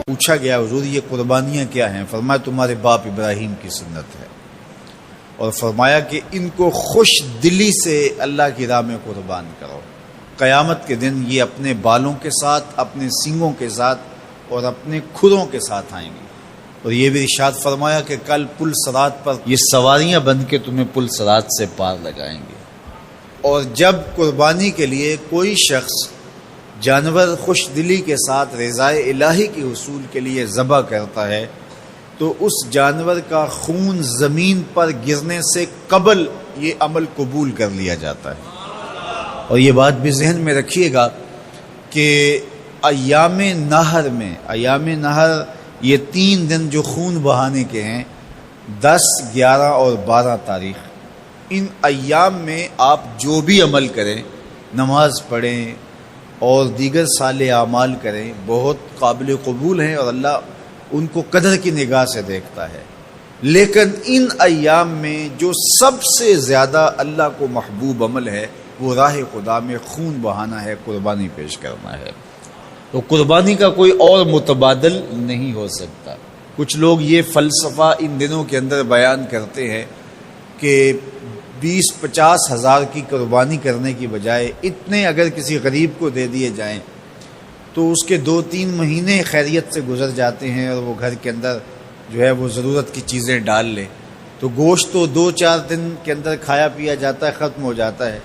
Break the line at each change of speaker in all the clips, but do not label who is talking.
پوچھا گیا حضور یہ قربانیاں کیا ہیں؟ فرمایا تمہارے باپ ابراہیم کی سنت ہے، اور فرمایا کہ ان کو خوش دلی سے اللہ کی راہ میں قربان کرو۔ قیامت کے دن یہ اپنے بالوں کے ساتھ، اپنے سینگوں کے ساتھ اور اپنے کھروں کے ساتھ آئیں گے، اور یہ بھی ارشاد فرمایا کہ کل پل صراط پر یہ سواریاں بن کے تمہیں پل صراط سے پار لگائیں گے۔ اور جب قربانی کے لیے کوئی شخص جانور خوش دلی کے ساتھ رضائے الہی کے حصول کے لیے ذبح کرتا ہے تو اس جانور کا خون زمین پر گرنے سے قبل یہ عمل قبول کر لیا جاتا ہے۔ اور یہ بات بھی ذہن میں رکھیے گا کہ ایام نہر یہ 3 دن جو خون بہانے کے ہیں، 10، 11 اور 12 تاریخ، ان ایام میں آپ جو بھی عمل کریں، نماز پڑھیں اور دیگر صالح اعمال کریں، بہت قابل قبول ہیں اور اللہ ان کو قدر کی نگاہ سے دیکھتا ہے۔ لیکن ان ایام میں جو سب سے زیادہ اللہ کو محبوب عمل ہے وہ راہ خدا میں خون بہانا ہے، قربانی پیش کرنا ہے۔ تو قربانی کا کوئی اور متبادل نہیں ہو سکتا۔ کچھ لوگ یہ فلسفہ ان دنوں کے اندر بیان کرتے ہیں کہ 20-50 ہزار کی قربانی کرنے کی بجائے اتنے اگر کسی غریب کو دے دیے جائیں تو اس کے 2-3 مہینے خیریت سے گزر جاتے ہیں، اور وہ گھر کے اندر جو ہے وہ ضرورت کی چیزیں ڈال لے تو گوشت تو 2-4 دن کے اندر کھایا پیا جاتا ہے، ختم ہو جاتا ہے۔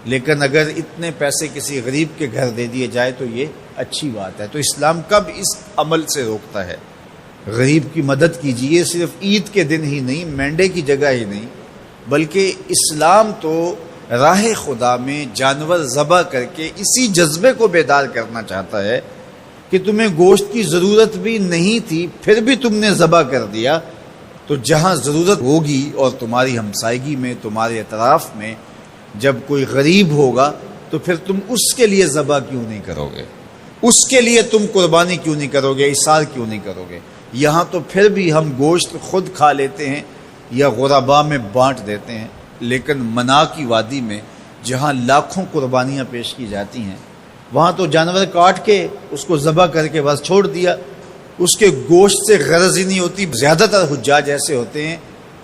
لیکن اگر اتنے پیسے کسی غریب کے گھر دے دیے جائے تو یہ اچھی بات ہے۔ تو اسلام کب اس عمل سے روکتا ہے؟ غریب کی مدد کیجیے، صرف عید کے دن ہی نہیں، مینڈے کی جگہ ہی نہیں، بلکہ اسلام تو راہ خدا میں جانور ذبح کر کے اسی جذبے کو بیدار کرنا چاہتا ہے کہ تمہیں گوشت کی ضرورت بھی نہیں تھی، پھر بھی تم نے ذبح کر دیا، تو جہاں ضرورت ہوگی اور تمہاری ہمسائیگی میں، تمہارے اطراف میں جب کوئی غریب ہوگا تو پھر تم اس کے لیے ذبح کیوں نہیں کرو گے؟ اس کے لیے تم قربانی کیوں نہیں کرو گے؟ اِثار کیوں نہیں کرو گے؟ یہاں تو پھر بھی ہم گوشت خود کھا لیتے ہیں یا غرباء میں بانٹ دیتے ہیں، لیکن منا کی وادی میں جہاں لاکھوں قربانیاں پیش کی جاتی ہیں وہاں تو جانور کاٹ کے اس کو ذبح کر کے بس چھوڑ دیا، اس کے گوشت سے غرض ہی نہیں ہوتی۔ زیادہ تر حجاج ایسے ہوتے ہیں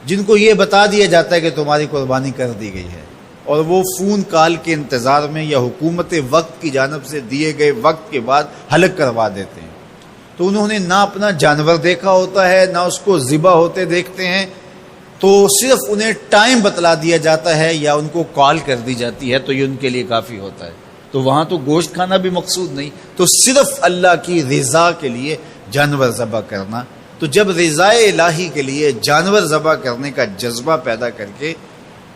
جن کو یہ بتا دیا جاتا ہے کہ تمہاری قربانی کر دی گئی ہے، اور وہ فون کال کے انتظار میں یا حکومت وقت کی جانب سے دیے گئے وقت کے بعد حلق کروا دیتے ہیں۔ تو انہوں نے نہ اپنا جانور دیکھا ہوتا ہے، نہ اس کو ذبح ہوتے دیکھتے ہیں، تو صرف انہیں ٹائم بتلا دیا جاتا ہے یا ان کو کال کر دی جاتی ہے تو یہ ان کے لیے کافی ہوتا ہے۔ تو وہاں تو گوشت کھانا بھی مقصود نہیں، تو صرف اللہ کی رضا کے لیے جانور ذبح کرنا۔ تو جب رضا الہی کے لیے جانور ذبح کرنے کا جذبہ پیدا کر کے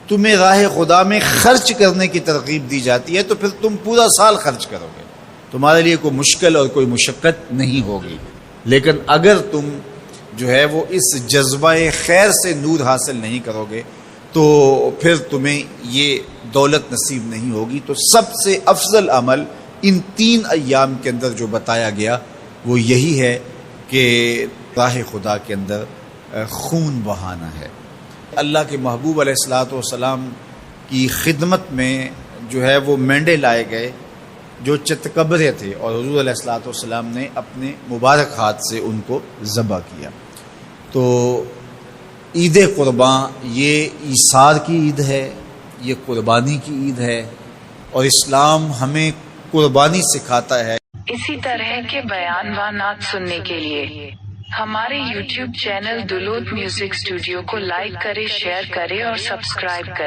تمہیں راہ خدا میں خرچ کرنے کی ترغیب دی جاتی ہے تو پھر تم پورا سال خرچ کرو گے، تمہارے لیے کوئی مشکل اور کوئی مشقت نہیں ہوگی۔ لیکن اگر تم جو ہے وہ اس جذبہ خیر سے نور حاصل نہیں کرو گے تو پھر تمہیں یہ دولت نصیب نہیں ہوگی۔ تو سب سے افضل عمل ان 3 ایام کے اندر جو بتایا گیا وہ یہی ہے کہ راہ خدا کے اندر خون بہانا ہے۔ اللہ کے محبوب علیہ الصلوۃ والسلام کی خدمت میں جو ہے وہ مینڈے لائے گئے جو چتکبرے تھے، اور حضور علیہ الصلوۃ والسلام نے اپنے مبارک ہاتھ سے ان کو ذبح کیا۔ تو عید قرباں یہ ایثار کی عید ہے، یہ قربانی کی عید ہے، اور اسلام ہمیں قربانی سکھاتا ہے۔
اسی طرح کے بیان و نعت سننے کے لیے ہمارے YouTube چینل دلود میوزک اسٹوڈیو کو لائک کریں، شیئر کریں اور سبسکرائب کریں۔